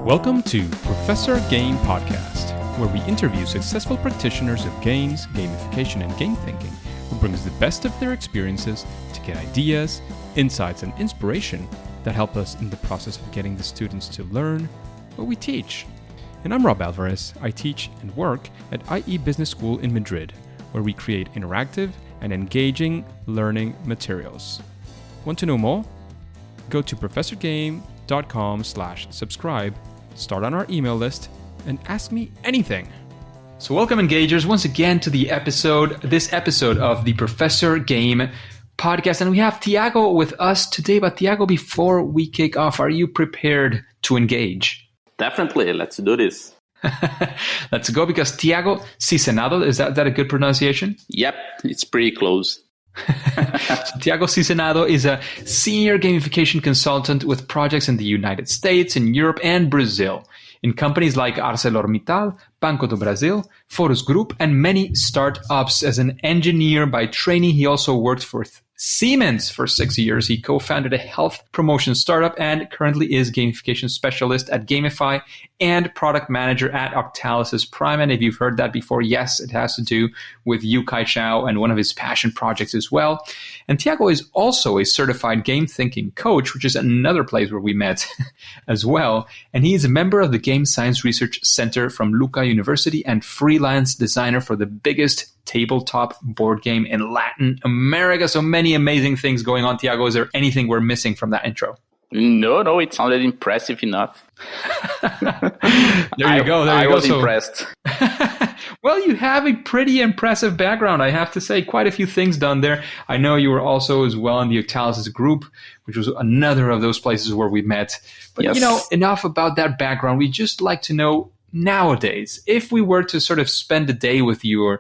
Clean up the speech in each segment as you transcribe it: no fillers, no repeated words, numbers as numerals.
Welcome to Professor Game Podcast, where we interview successful practitioners of games, gamification, and game thinking who brings the best of their experiences to get ideas, insights, and inspiration that help us in the process of getting the students to learn what we teach. And I'm Rob Alvarez. I teach and work at IE Business School in Madrid, where we create interactive and engaging learning materials. Want to know more? Go to professorgame.com/subscribe, start on our email list, and ask me anything. So welcome, engagers, once again to this episode of the Professor Game Podcast. And we have Tiago with us today. But Tiago, before we kick off, are you prepared to engage? Definitely. Let's do this. Let's go, because Tiago Sizenando, is that a good pronunciation? Yep, it's pretty close. So Tiago Sizenando is a senior gamification consultant with projects in the United States, in Europe, and Brazil, in companies like Arcelor Mittal, Banco do Brasil, Forus Group, and many startups. As an engineer by training, he also worked for Siemens for 6 years. He co-founded a health promotion startup and currently is Gamification Specialist at Gamiphy and Product Manager at Octalysis Prime. And if you've heard that before, yes, it has to do with Yu Kai Chao and one of his passion projects as well. And Tiago is also a certified game thinking coach, which is another place where we met as well. And he is a member of the Game Science Research Center from Lucca University and freelance designer for the biggest tabletop board game in Latin America. So many amazing things going on. Tiago, is there anything we're missing from that intro? No, it sounded impressive enough. There you go. I was impressed. Well, you have a pretty impressive background, I have to say. Quite a few things done there. I know you were also as well in the Octalysis group, which was another of those places where we met. But, yes. Enough about that background. We'd just like to know, nowadays, if we were to sort of spend a day with you, or,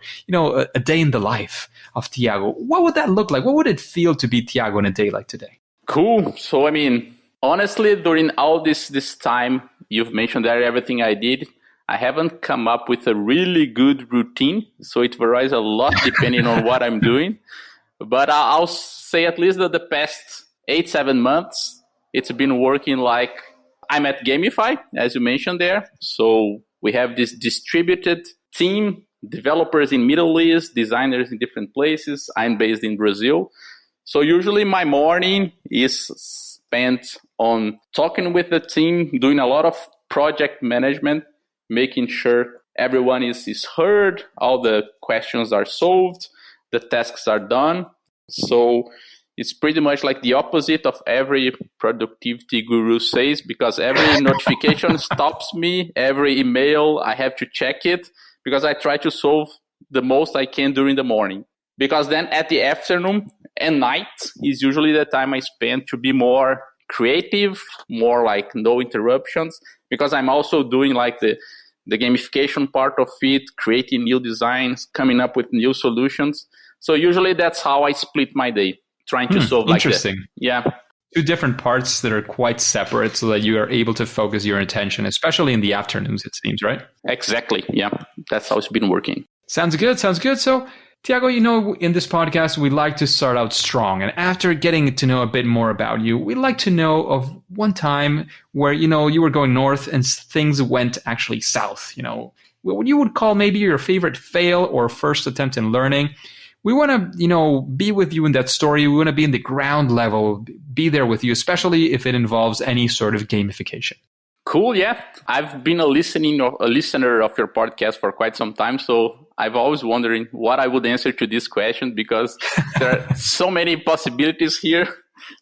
a day in the life of Tiago, what would that look like? What would it feel to be Tiago in a day like today? Cool. So, honestly, during all this time, you've mentioned that everything I did, I haven't come up with a really good routine. So it varies a lot depending on what I'm doing. But I'll say at least that the past 8-7 months, it's been working like I'm at Gamiphy, as you mentioned there. So we have this distributed team, developers in Middle East, designers in different places. I'm based in Brazil. So usually my morning is spent on talking with the team, doing a lot of project management, making sure everyone is heard, all the questions are solved, the tasks are done. So it's pretty much like the opposite of every productivity guru says, because every notification stops me, every email, I have to check it, because I try to solve the most I can during the morning. Because then at the afternoon and night is usually the time I spend to be more creative, more like no interruptions, because I'm also doing like the gamification part of it, creating new designs, coming up with new solutions. So usually that's how I split my day. Trying to solve like that. Interesting. Yeah. Two different parts that are quite separate so that you are able to focus your attention, especially in the afternoons, it seems, right? Exactly. Yeah. That's how it's been working. Sounds good. So, Tiago, in this podcast, we like to start out strong. And after getting to know a bit more about you, we'd like to know of one time where, you were going north and things went actually south. What you would call maybe your favorite fail or first attempt in learning. We want to, be with you in that story. We want to be in the ground level, be there with you, especially if it involves any sort of gamification. Cool, yeah. I've been a listener of your podcast for quite some time, so I've always wondering what I would answer to this question, because there are so many possibilities here,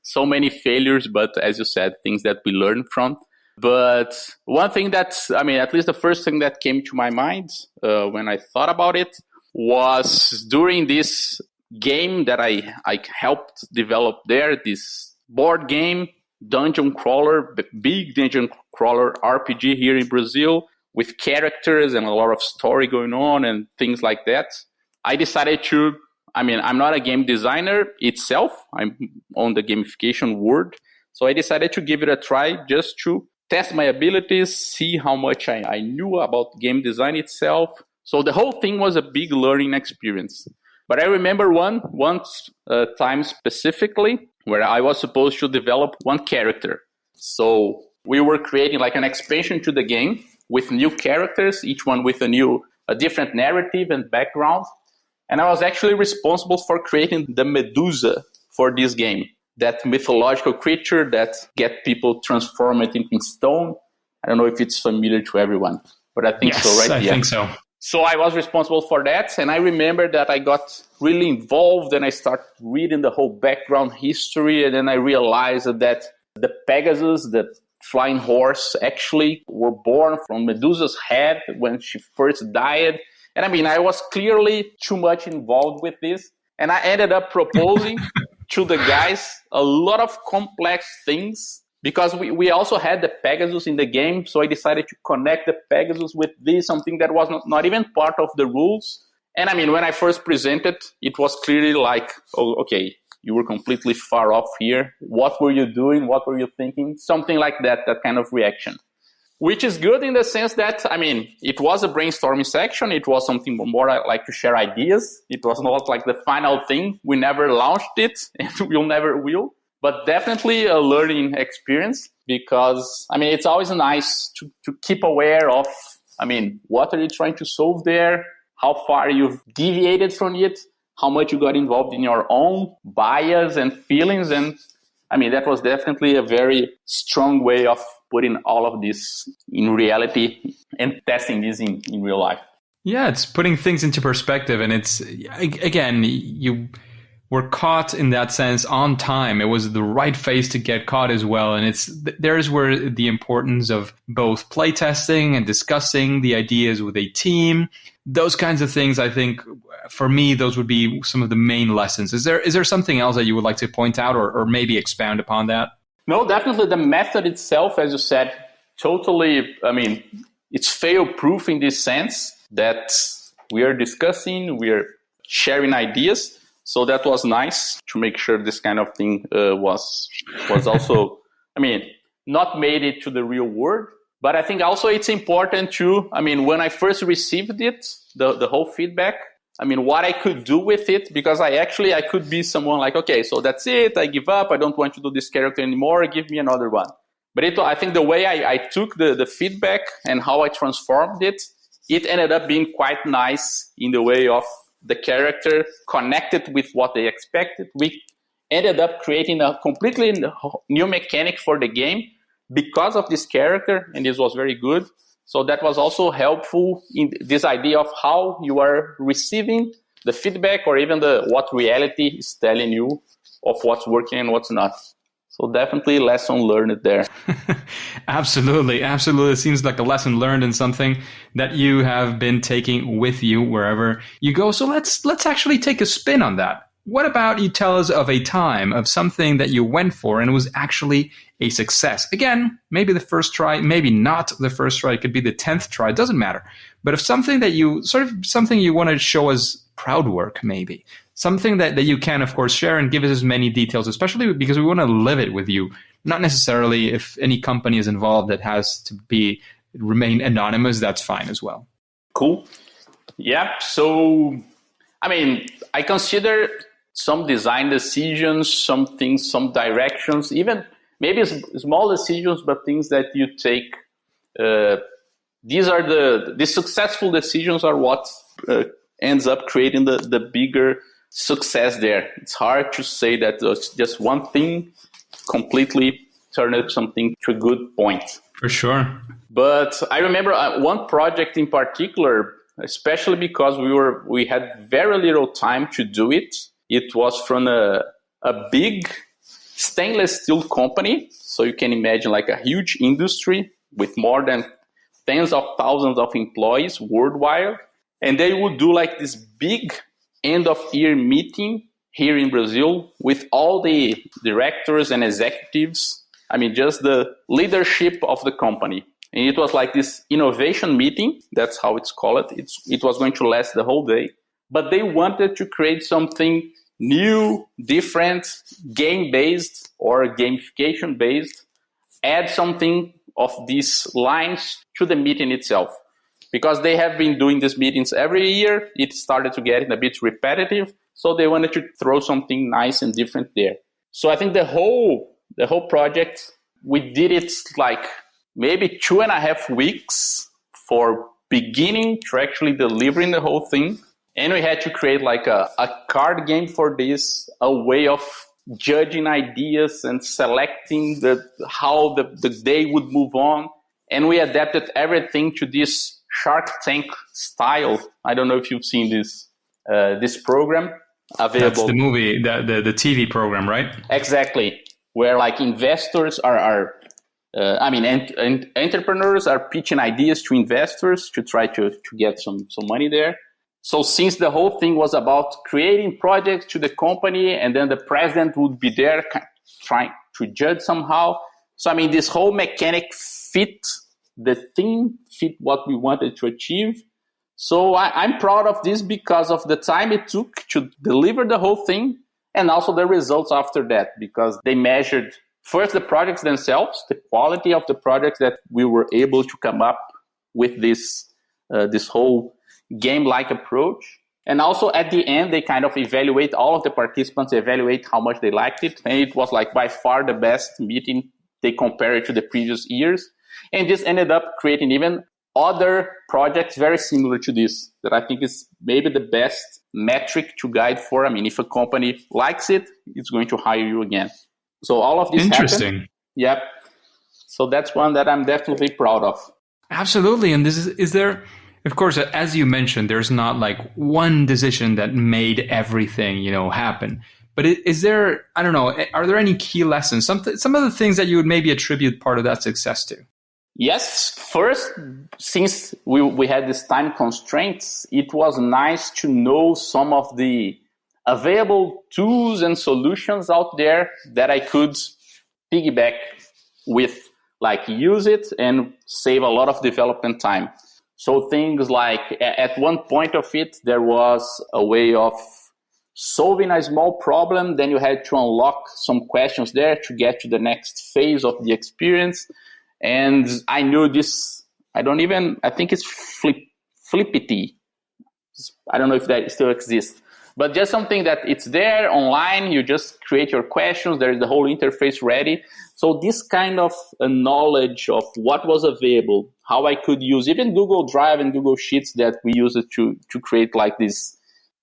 so many failures, but as you said, things that we learn from. But one thing that's, at least the first thing that came to my mind when I thought about it, was during this game that I helped develop there, this board game, dungeon crawler, big dungeon crawler RPG here in Brazil, with characters and a lot of story going on and things like that. I decided to, I'm not a game designer itself, I'm on the gamification world, so I decided to give it a try just to test my abilities, see how much I knew about game design itself. So the whole thing was a big learning experience. But I remember one time specifically where I was supposed to develop one character. So we were creating like an expansion to the game with new characters, each one with a different narrative and background. And I was actually responsible for creating the Medusa for this game, that mythological creature that get people transformed into stone. I don't know if it's familiar to everyone, but I think so, right? I think so. So I was responsible for that. And I remember that I got really involved and I started reading the whole background history. And then I realized that the Pegasus, the flying horse, actually were born from Medusa's head when she first died. And I mean, I was clearly too much involved with this. And I ended up proposing to the guys a lot of complex things because we also had the Pegasus in the game. So I decided to connect the Pegasus with this, something that was not even part of the rules. And I mean, when I first presented, it was clearly like, oh, okay, you were completely far off here. What were you doing? What were you thinking? Something like that kind of reaction. Which is good in the sense that, I mean, it was a brainstorming section. It was something more like to share ideas. It was not like the final thing. We never launched it and we'll never will. But definitely a learning experience because, I mean, it's always nice to keep aware of, I mean, what are you trying to solve there? How far you've deviated from it? How much you got involved in your own bias and feelings. And I mean, that was definitely a very strong way of putting all of this in reality and testing this in real life. Yeah, it's putting things into perspective. And it's, again, you were caught in that sense on time. It was the right phase to get caught as well. And there's where the importance of both playtesting and discussing the ideas with a team, those kinds of things, I think, for me, those would be some of the main lessons. Is there something else that you would like to point out or maybe expound upon that? No, definitely the method itself, as you said, totally, I mean, it's fail-proof in this sense that we are discussing, we are sharing ideas. So that was nice to make sure this kind of thing was also, I mean, not made it to the real world. But I think also it's important to, I mean, when I first received it, the whole feedback, I mean, what I could do with it, because I could be someone like, okay, so that's it. I give up. I don't want to do this character anymore. Give me another one. But I think the way I took the feedback and how I transformed it ended up being quite nice in the way of the character connected with what they expected. We ended up creating a completely new mechanic for the game because of this character, and this was very good. So that was also helpful in this idea of how you are receiving the feedback or even what reality is telling you of what's working and what's not. So definitely lesson learned there. Absolutely. It seems like a lesson learned and something that you have been taking with you wherever you go. So let's actually take a spin on that. What about you tell us of a time of something that you went for and it was actually a success? Again, maybe the first try, maybe not the first try. It could be the 10th try. It doesn't matter. But if something that you want to show as proud work, maybe something that you can, of course, share and give us as many details, especially because we want to live it with you. Not necessarily if any company is involved that has to remain anonymous, that's fine as well. Cool. Yeah. So, I mean, I consider some design decisions, some things, some directions, even maybe small decisions, but things that you take. These are the successful decisions are what ends up creating the bigger success there. It's hard to say that just one thing completely turned something to a good point. For sure. But I remember one project in particular, especially because we had very little time to do it. It was from a big stainless steel company. So you can imagine like a huge industry with more than tens of thousands of employees worldwide. And they would do like this big end of year meeting here in Brazil with all the directors and executives. I mean, just the leadership of the company. And it was like this innovation meeting. That's how it's called. It was going to last the whole day. But they wanted to create something new, different, game-based or gamification-based, add something of these lines to the meeting itself. Because they have been doing these meetings every year, it started to get a bit repetitive. So they wanted to throw something nice and different there. So I think the whole project we did it like maybe 2.5 weeks for beginning to actually delivering the whole thing. And we had to create like a card game for this, a way of judging ideas and selecting how the day would move on. And we adapted everything to this Shark Tank style. I don't know if you've seen this program available. That's the movie, the TV program, right? Exactly. Where like investors entrepreneurs are pitching ideas to investors to try to get some money there. So since the whole thing was about creating projects to the company, and then the president would be there trying to judge somehow. So, I mean, this whole mechanic fit the theme, fit what we wanted to achieve. So I'm proud of this because of the time it took to deliver the whole thing, and also the results after that, because they measured first the projects themselves, the quality of the projects that we were able to come up with this whole game-like approach. And also at the end, they kind of evaluate, all of the participants evaluate how much they liked it. And it was like by far the best meeting. They compare it to the previous years. And this ended up creating even other projects very similar to this, that I think is maybe the best metric to guide for. I mean, if a company likes it, it's going to hire you again. So all of this Interesting. happened. Yep. So that's one that I'm definitely proud of. Absolutely. And is there, of course, as you mentioned, there's not like one decision that made everything, happen. But is there, I don't know, are there any key lessons, some of the things that you would maybe attribute part of that success to? Yes. First, since we had this time constraints, it was nice to know some of the available tools and solutions out there that I could piggyback with, like use it and save a lot of development time. So things like at one point of it, there was a way of solving a small problem. Then you had to unlock some questions there to get to the next phase of the experience. And I knew this, I think it's Flippity. I don't know if that still exists. But just something that it's there online, you just create your questions, there is the whole interface ready. So this kind of knowledge of what was available, how I could use even Google Drive and Google Sheets that we used to create like this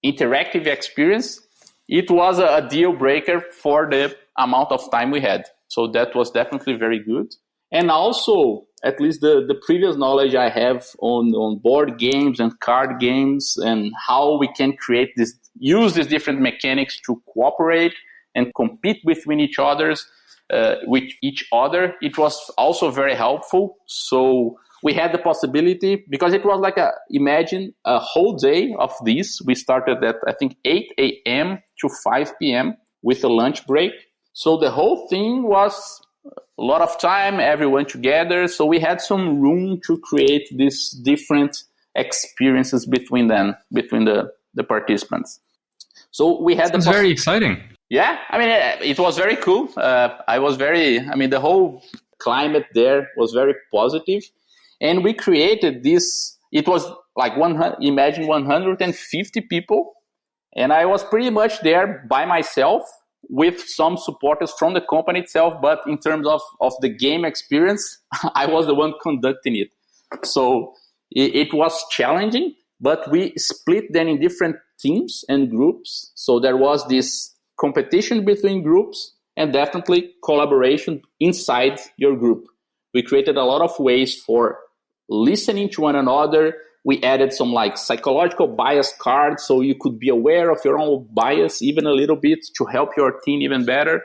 interactive experience, it was a deal breaker for the amount of time we had. So that was definitely very good. And also, at least the previous knowledge I have on board games and card games and how we can use these different mechanics to cooperate and compete between each other, it was also very helpful. So we had the possibility, because it was like imagine a whole day of this. We started at, I think, 8 a.m. to 5 p.m. with a lunch break. So the whole thing was a lot of time, everyone together. So we had some room to create these different experiences between the participants. So we had very exciting. Yeah, I mean, it was very cool. The whole climate there was very positive. And we created this, it was like 150 people. And I was pretty much there by myself with some supporters from the company itself. But in terms of the game experience, I was the one conducting it. So it was challenging, but we split them in different teams and groups. So there was this competition between groups and definitely collaboration inside your group. We created a lot of ways for listening to one another. We added some like psychological bias cards so you could be aware of your own bias even a little bit to help your team even better.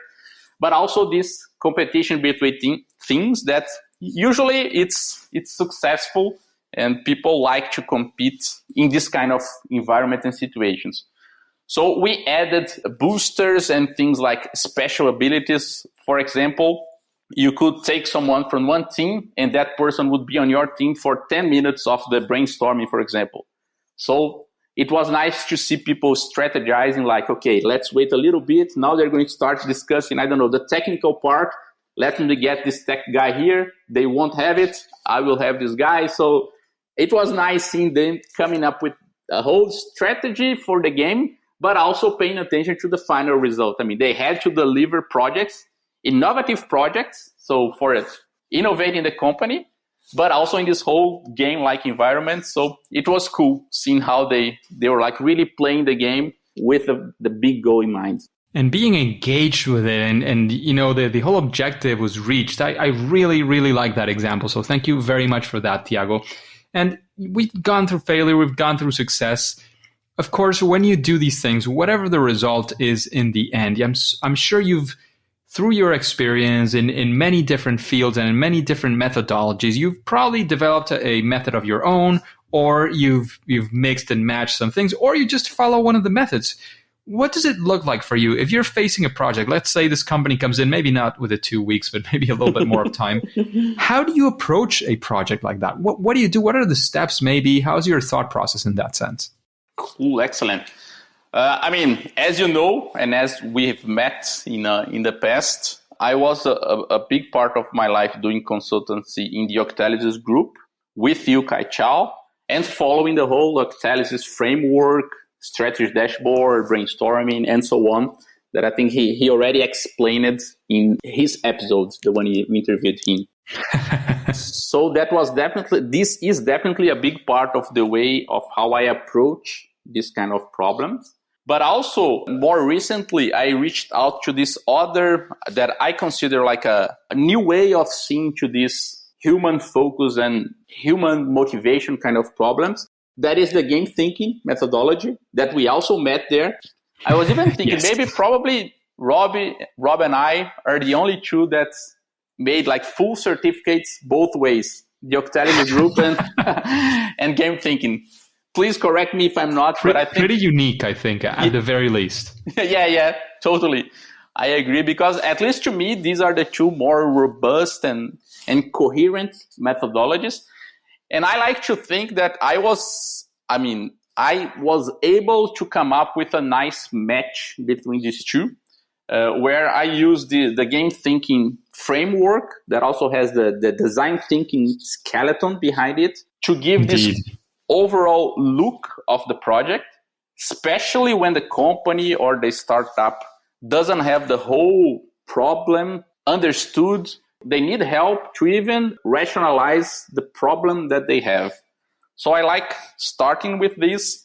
But also this competition between things that usually it's successful and people like to compete in this kind of environment and situations. So we added boosters and things like special abilities. For example, you could take someone from one team and that person would be on your team for 10 minutes of the brainstorming, for example. So it was nice to see people strategizing like, okay, let's wait a little bit. Now they're going to start discussing, the technical part. Let me get this tech guy here. They won't have it. I will have this guy. So it was nice seeing them coming up with a whole strategy for the game, but also paying attention to the final result. I mean, they had to deliver projects. innovative projects. So for it, innovating the company, but also in this whole game-like environment. So it was cool seeing how they were like really playing the game with the big goal in mind. And being engaged with it and you know, the whole objective was reached. I really, really like that example. So thank you very much for that, Tiago. And we've gone through failure, we've gone through success. Of course, when you do these things, whatever the result is in the end, I'm sure you've, through your experience in many different fields and in many different methodologies, you've probably developed a method of your own, or you've mixed and matched some things, or you just follow one of the methods. What does it look like for you if you're facing a project? Let's say this company comes in, maybe not with the 2 weeks, but maybe a little bit more of time. How do you approach a project like that? What do you do? What are the steps maybe? How's your thought process in that sense? Cool, excellent. I mean, as you know, and as we've met in the past, I was a big part of my life doing consultancy in the Octalysis group with you, Kai Chao, and following the whole Octalysis framework, strategy dashboard, brainstorming, and so on, that I think he already explained it in his episodes, the one we interviewed him. So this is definitely a big part of the way of how I approach this kind of problems. But also, more recently, I reached out to this other, that I consider like a new way of seeing to this human focus and human motivation kind of problems. That is the game thinking methodology that we also met there. I was even thinking maybe probably Rob and I are the only two that made like full certificates both ways, the Octalysis group and game thinking. Please correct me if I'm not, but I think pretty unique, I think, at the very least. Yeah, totally. I agree, because at least to me, these are the two more robust and coherent methodologies. And I like to think that I was able to come up with a nice match between these two, where I use the game thinking framework that also has the design thinking skeleton behind it to give this overall look of the project, especially when the company or the startup doesn't have the whole problem understood. They need help to even rationalize the problem that they have. So I like starting with this,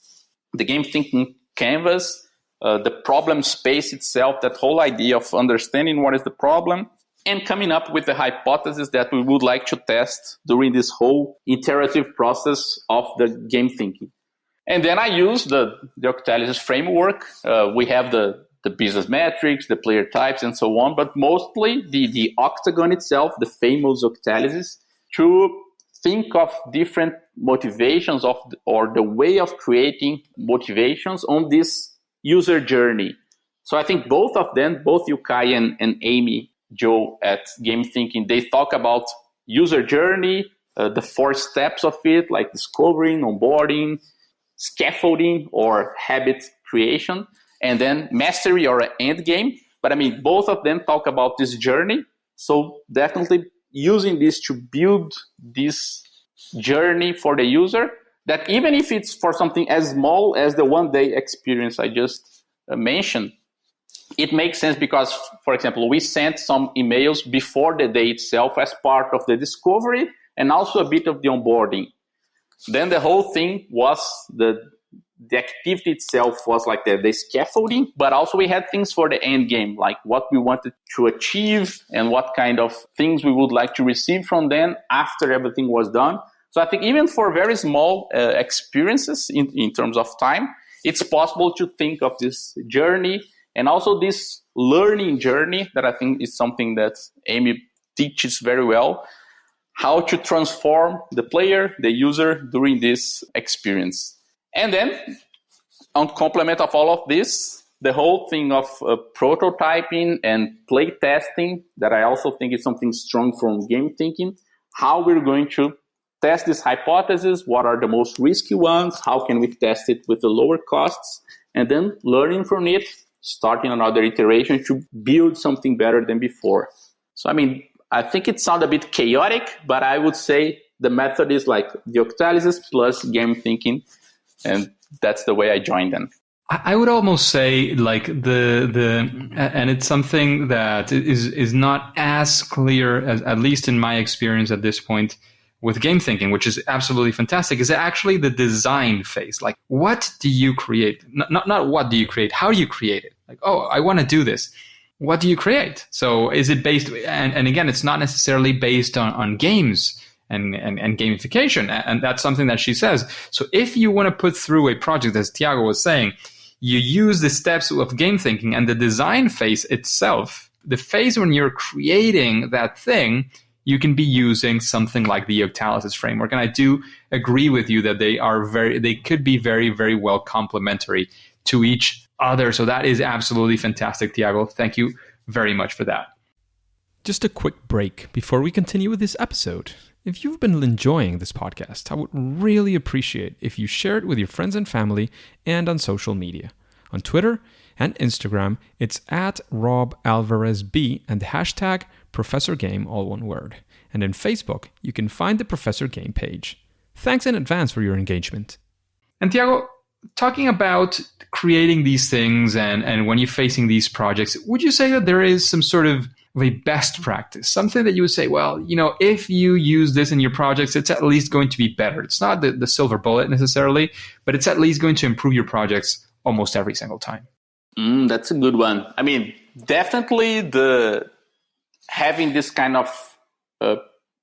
the game thinking canvas, the problem space itself, that whole idea of understanding what is the problem, and coming up with the hypothesis that we would like to test during this whole iterative process of the game thinking. And then I use the Octalysis framework. We have the business metrics, the player types, and so on, but mostly the octagon itself, the famous Octalysis, to think of different motivations or the way of creating motivations on this user journey. So I think both of them, both you, Kai, and Amy, Joe at Game Thinking, they talk about user journey, the 4 steps of it, like discovering, onboarding, scaffolding, or habit creation, and then mastery or end game. But I mean, both of them talk about this journey. So definitely using this to build this journey for the user, that even if it's for something as small as the one-day experience I just mentioned, it makes sense because, for example, we sent some emails before the day itself as part of the discovery and also a bit of the onboarding. Then the whole thing was the activity itself was like the scaffolding, but also we had things for the end game, like what we wanted to achieve and what kind of things we would like to receive from them after everything was done. So I think even for very small experiences in terms of time, it's possible to think of this journey and also this learning journey that I think is something that Amy teaches very well, how to transform the player, the user during this experience. And then on complement of all of this, the whole thing of prototyping and play testing, that I also think is something strong from game thinking, how we're going to test this hypothesis, what are the most risky ones, how can we test it with the lower costs, and then learning from it, starting another iteration to build something better than before. So, I mean, I think it sounds a bit chaotic, but I would say the method is like the Octalysis plus game thinking, and that's the way I joined them. I would almost say like and it's something that is not as clear as, at least in my experience at this point with game thinking, which is absolutely fantastic, is actually the design phase. Like, what do you create? Not what do you create? How do you create it? Like, oh, I want to do this. What do you create? So is it based, and again, it's not necessarily based on games and gamification. And that's something that she says. So if you want to put through a project, as Tiago was saying, you use the steps of game thinking and the design phase itself, the phase when you're creating that thing, you can be using something like the Octalysis framework. And I do agree with you that they could be very, very well complementary to each other. So that is absolutely fantastic, Tiago. Thank you very much for that. Just a quick break before we continue with this episode. If you've been enjoying this podcast, I would really appreciate if you share it with your friends and family and on social media. On Twitter and Instagram, it's @RobAlvarezB and the hashtag ProfessorGame, all one word. And in Facebook, you can find the Professor Game page. Thanks in advance for your engagement. And Tiago, talking about creating these things and when you're facing these projects, would you say that there is some sort of a best practice, something that you would say, well, if you use this in your projects, it's at least going to be better. It's not the silver bullet necessarily, but it's at least going to improve your projects almost every single time. That's a good one. I mean, definitely having this kind of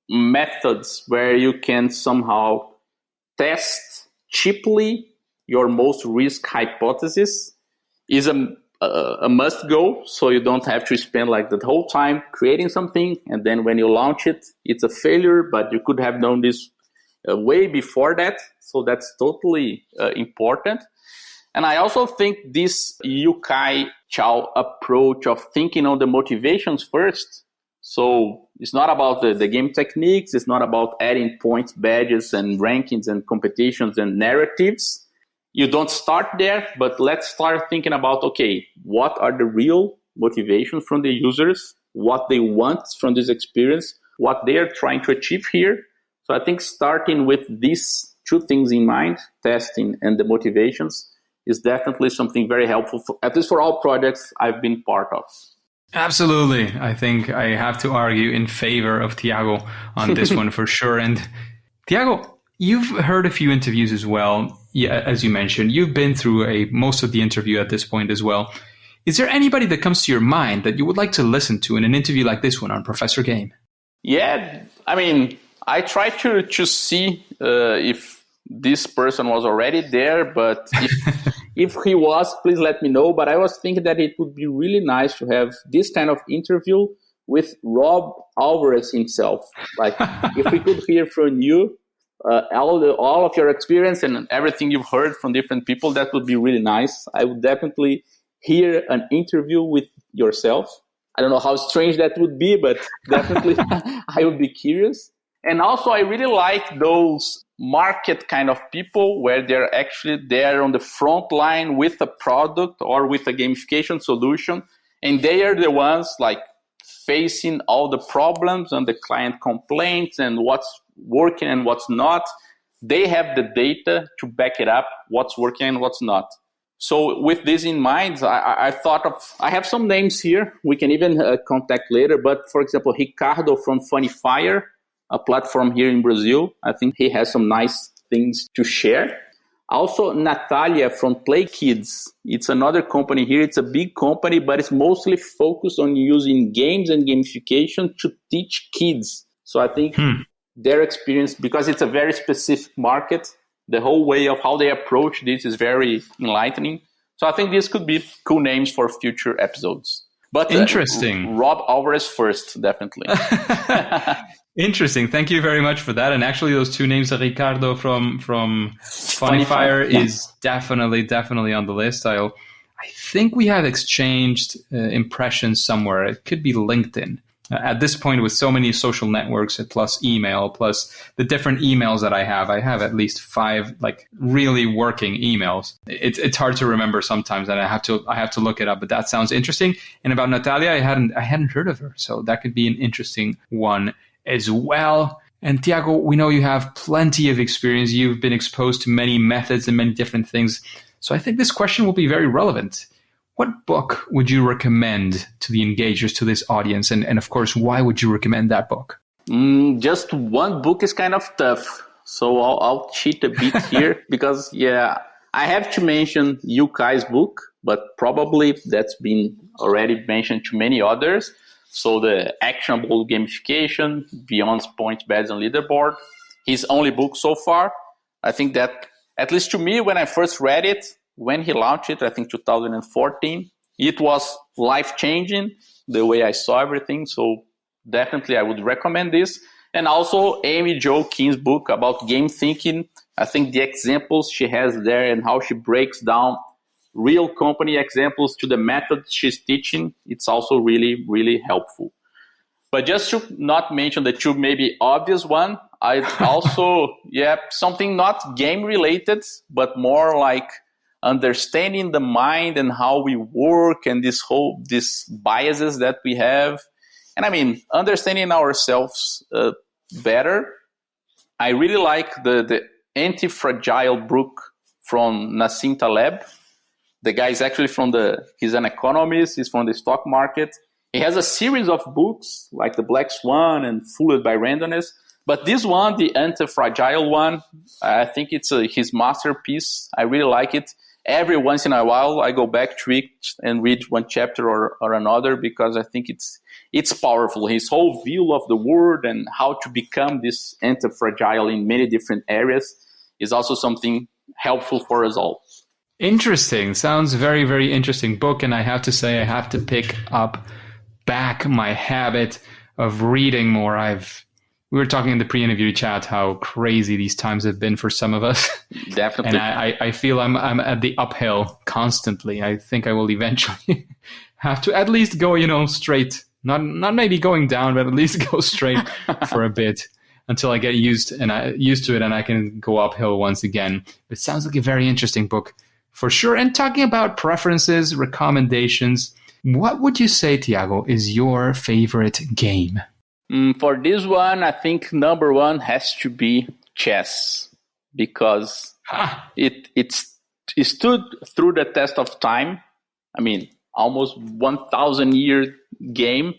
methods where you can somehow test cheaply your most risk hypothesis is a must go. So you don't have to spend like the whole time creating something, and then when you launch it, it's a failure, but you could have done this way before that. So that's totally important. And I also think this Yukai Chao approach of thinking on the motivations first. So it's not about the game techniques. It's not about adding points, badges, and rankings and competitions and narratives. You don't start there, but let's start thinking about, okay, what are the real motivations from the users, what they want from this experience, what they are trying to achieve here. So I think starting with these two things in mind, testing and the motivations, is definitely something very helpful, at least for all projects I've been part of. Absolutely. I think I have to argue in favor of Tiago on this one for sure. And Tiago, you've heard a few interviews as well. Yeah, as you mentioned, you've been through most of the interview at this point as well. Is there anybody that comes to your mind that you would like to listen to in an interview like this one on Professor Game? Yeah, I mean, I try to see if this person was already there, but if he was, please let me know. But I was thinking that it would be really nice to have this kind of interview with Rob Alvarez himself. Like, if we could hear from you, all of your experience and everything you've heard from different people, that would be really nice. I would definitely hear an interview with yourself. I don't know how strange that would be, but definitely I would be curious. And also, I really like those market kind of people where they're actually there on the front line with a product or with a gamification solution. And they are the ones like facing all the problems and the client complaints and what's working and what's not. They have the data to back it up, what's working and what's not. So with this in mind, I have some names here. We can even contact later. But for example, Ricardo from Funnyfire, a platform here in Brazil. I think he has some nice things to share. Also, Natalia from Play Kids. It's another company here. It's a big company, but it's mostly focused on using games and gamification to teach kids. So I think their experience, because it's a very specific market, the whole way of how they approach this is very enlightening. So I think this could be cool names for future episodes. But interesting. Rob Alvarez first, definitely. Interesting. Thank you very much for that. And actually, those two names, Ricardo from Funnyfire is definitely on the list. I think we have exchanged impressions somewhere. It could be LinkedIn. At this point, with so many social networks, plus email, plus the different emails that I have at least 5 like really working emails. It's hard to remember sometimes, and I have to look it up. But that sounds interesting. And about Natalia, I hadn't heard of her, so that could be an interesting one as well. And Tiago, we know you have plenty of experience. You've been exposed to many methods and many different things. So I think this question will be very relevant. What book would you recommend to the engagers, to this audience? And of course, why would you recommend that book? Just one book is kind of tough. So I'll cheat a bit here because, I have to mention Yukai's book, but probably that's been already mentioned to many others. So the Actionable Gamification, Beyond Points, Badges, and Leaderboard, his only book so far. I think that, at least to me, when I first read it, when he launched it, I think 2014, it was life-changing, the way I saw everything. So definitely I would recommend this. And also Amy Jo Keen's book about game thinking. I think the examples she has there and how she breaks down real company examples to the method she's teaching, it's also really, really helpful. But just to not mention the two maybe obvious one, I also, something not game related, but more like understanding the mind and how we work and these biases that we have. And I mean, understanding ourselves better. I really like the Anti-Fragile book from Nassim Taleb. The guy is actually he's an economist, he's from the stock market. He has a series of books like The Black Swan and Fooled by Randomness. But this one, the Anti-Fragile one, I think it's his masterpiece. I really like it. Every once in a while, I go back to it and read one chapter or another because I think it's powerful. His whole view of the world and how to become this anti-fragile in many different areas is also something helpful for us all. Interesting. Sounds very, very interesting book. And I have to say, I have to pick back my habit of reading more. We were talking in the pre-interview chat how crazy these times have been for some of us. Definitely. And I feel I'm at the uphill constantly. I think I will eventually have to at least go, straight. Not maybe going down, but at least go straight for a bit until I get used to it and I can go uphill once again. It sounds like a very interesting book for sure. And talking about preferences, recommendations, what would you say, Tiago, is your favorite game? For this one, I think number one has to be chess because it stood through the test of time. I mean, almost 1,000-year game.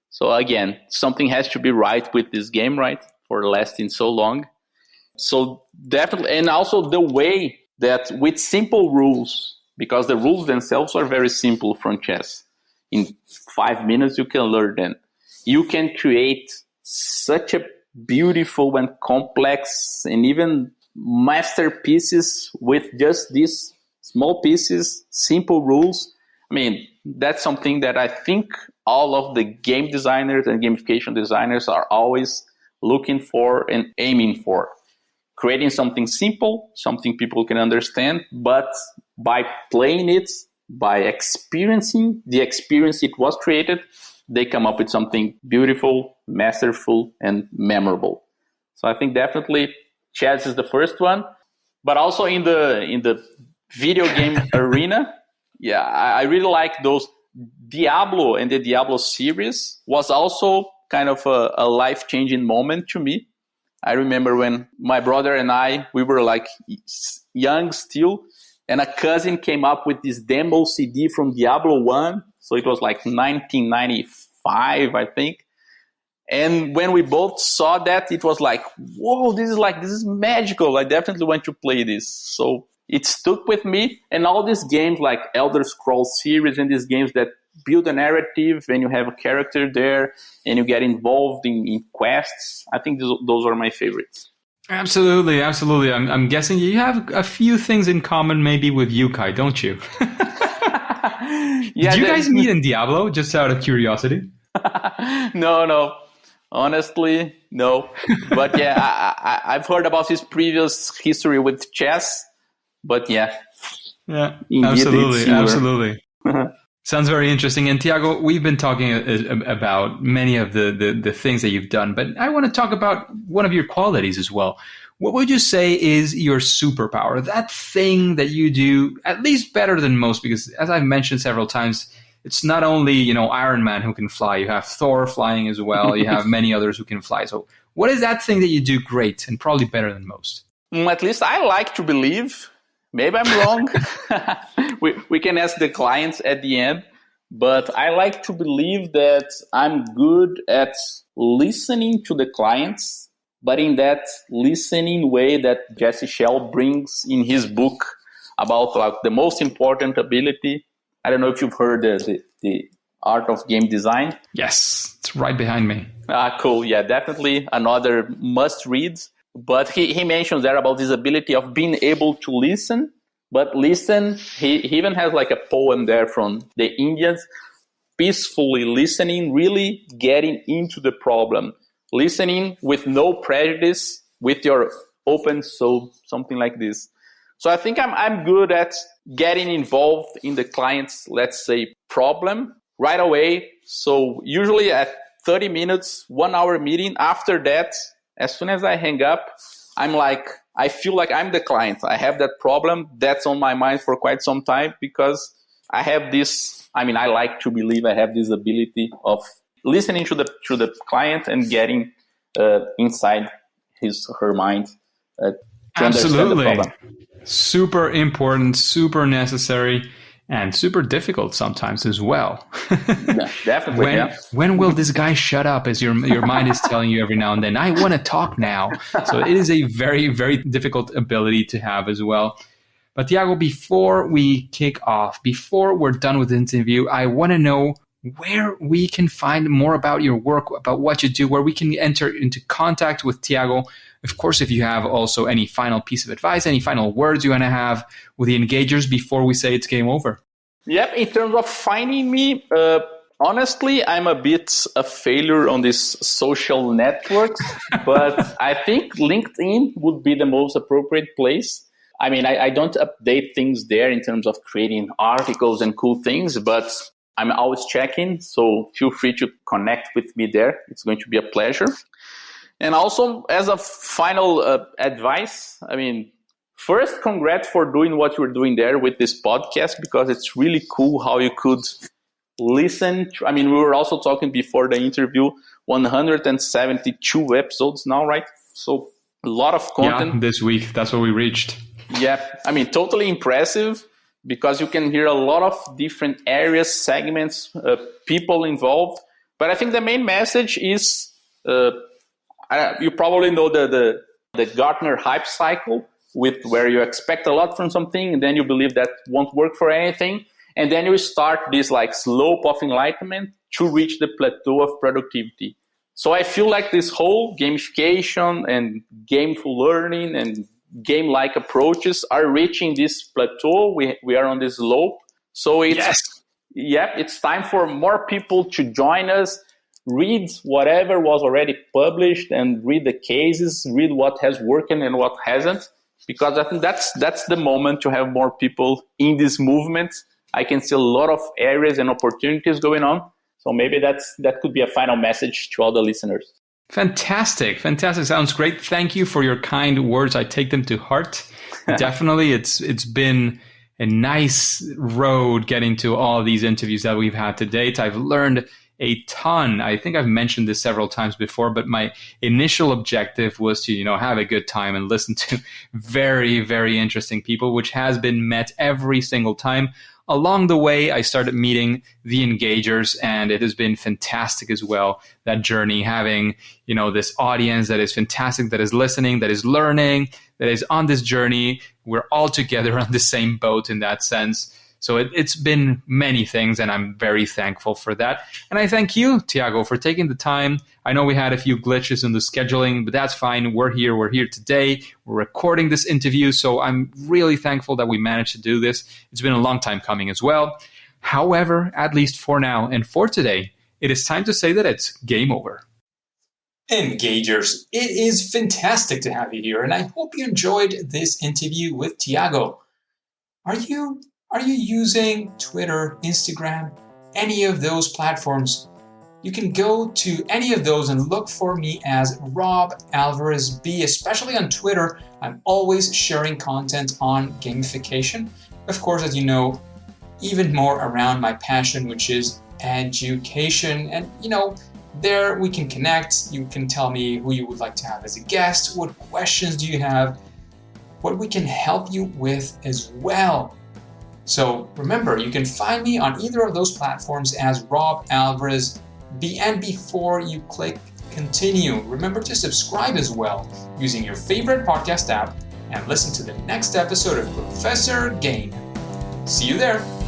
So again, something has to be right with this game, right, for lasting so long. So definitely, and also the way that with simple rules, because the rules themselves are very simple from chess. In 5 minutes, you can learn them. You can create such a beautiful and complex and even masterpieces with just these small pieces, simple rules. I mean, that's something that I think all of the game designers and gamification designers are always looking for and aiming for. Creating something simple, something people can understand, but by playing it, by experiencing the experience it was created, they come up with something beautiful, masterful, and memorable. So I think definitely chess is the first one, but also in the video game arena, I really like those. Diablo and the Diablo series was also kind of a life-changing moment to me. I remember when my brother and we were like young still, and a cousin came up with this demo CD from Diablo 1. So it was like 1995, I think. And when we both saw that, it was like, whoa, this is magical. I definitely want to play this. So it stuck with me. And all these games like Elder Scrolls series and these games that build a narrative and you have a character there and you get involved in quests, I think those are my favorites. Absolutely, absolutely. I'm guessing you have a few things in common maybe with Yukai, don't you? Did you guys meet in Diablo, just out of curiosity? No. Honestly, no. But I've heard about his previous history with chess. But yeah, absolutely. Sounds very interesting. And Tiago, we've been talking about many of the things that you've done, but I want to talk about one of your qualities as well. What would you say is your superpower? That thing that you do at least better than most, because as I've mentioned several times, it's not only, Iron Man who can fly. You have Thor flying as well. You have many others who can fly. So what is that thing that you do great and probably better than most? At least I like to believe Maybe I'm wrong. we can ask the clients at the end. But I like to believe that I'm good at listening to the clients, but in that listening way that Jesse Shell brings in his book about like the most important ability. I don't know if you've heard the Art of Game Design. Yes, it's right behind me. Cool. Yeah, definitely another must read. But he mentions there about this ability of being able to listen. But listen, he even has like a poem there from the Indians, peacefully listening, really getting into the problem, listening with no prejudice, with your open soul, something like this. So I think I'm good at getting involved in the client's, let's say, problem right away. So usually at 30 minutes, 1 hour meeting, after that, as soon as I hang up, I feel like I'm the client. I have that problem that's on my mind for quite some time because I have this, I like to believe I have this ability of listening to the client and getting inside his or her mind to understand the problem. Super important, super necessary, and super difficult sometimes as well. Yeah, definitely. When will this guy shut up, as your mind is telling you every now and then? I want to talk now. So it is a very, very difficult ability to have as well. But Tiago, before we kick off, before we're done with the interview, I want to know where we can find more about your work, about what you do, where we can enter into contact with Tiago. Of course, if you have also any final piece of advice, any final words you want to have with the engagers before we say it's game over. Yep, in terms of finding me, honestly, I'm a bit a failure on these social networks, but I think LinkedIn would be the most appropriate place. I don't update things there in terms of creating articles and cool things, but I'm always checking, so feel free to connect with me there. It's going to be a pleasure. And also, as a final advice, first, congrats for doing what you're doing there with this podcast, because it's really cool how you could listen. We were also talking before the interview, 172 episodes now, right? So a lot of content. Yeah, this week, that's what we reached. Yeah, totally impressive, because you can hear a lot of different areas, segments, people involved. But I think the main message is, you probably know the Gartner hype cycle, with where you expect a lot from something and then you believe that won't work for anything. And then you start this like slope of enlightenment to reach the plateau of productivity. So I feel like this whole gamification and gameful learning and game-like approaches are reaching this plateau. We are on this slope. So it's time for more people to join us, read whatever was already published and read the cases, read what has worked and what hasn't. Because I think that's the moment to have more people in this movement. I can see a lot of areas and opportunities going on. So maybe that could be a final message to all the listeners. Fantastic. Sounds great. Thank you for your kind words. I take them to heart. Definitely, it's been a nice road getting to all these interviews that we've had to date. I've learned a ton. I think I've mentioned this several times before, but my initial objective was to, have a good time and listen to very, very interesting people, which has been met every single time. Along the way, I started meeting the engagers, and it has been fantastic as well, that journey, having, this audience that is fantastic, that is listening, that is learning, that is on this journey. We're all together on the same boat in that sense. So it's been many things, and I'm very thankful for that. And I thank you, Tiago, for taking the time. I know we had a few glitches in the scheduling, but that's fine. We're here today. We're recording this interview, so I'm really thankful that we managed to do this. It's been a long time coming as well. However, at least for now and for today, it is time to say that it's game over. Engagers, it is fantastic to have you here, and I hope you enjoyed this interview with Tiago. Are you using Twitter, Instagram, any of those platforms? You can go to any of those and look for me as Rob Alvarez B. Especially on Twitter, I'm always sharing content on gamification. Of course, as you know, even more around my passion, which is education. And, there we can connect. You can tell me who you would like to have as a guest. What questions do you have? what we can help you with as well. So remember, you can find me on either of those platforms as Rob Alvarez. And before you click continue, remember to subscribe as well using your favorite podcast app and listen to the next episode of Professor Game. See you there.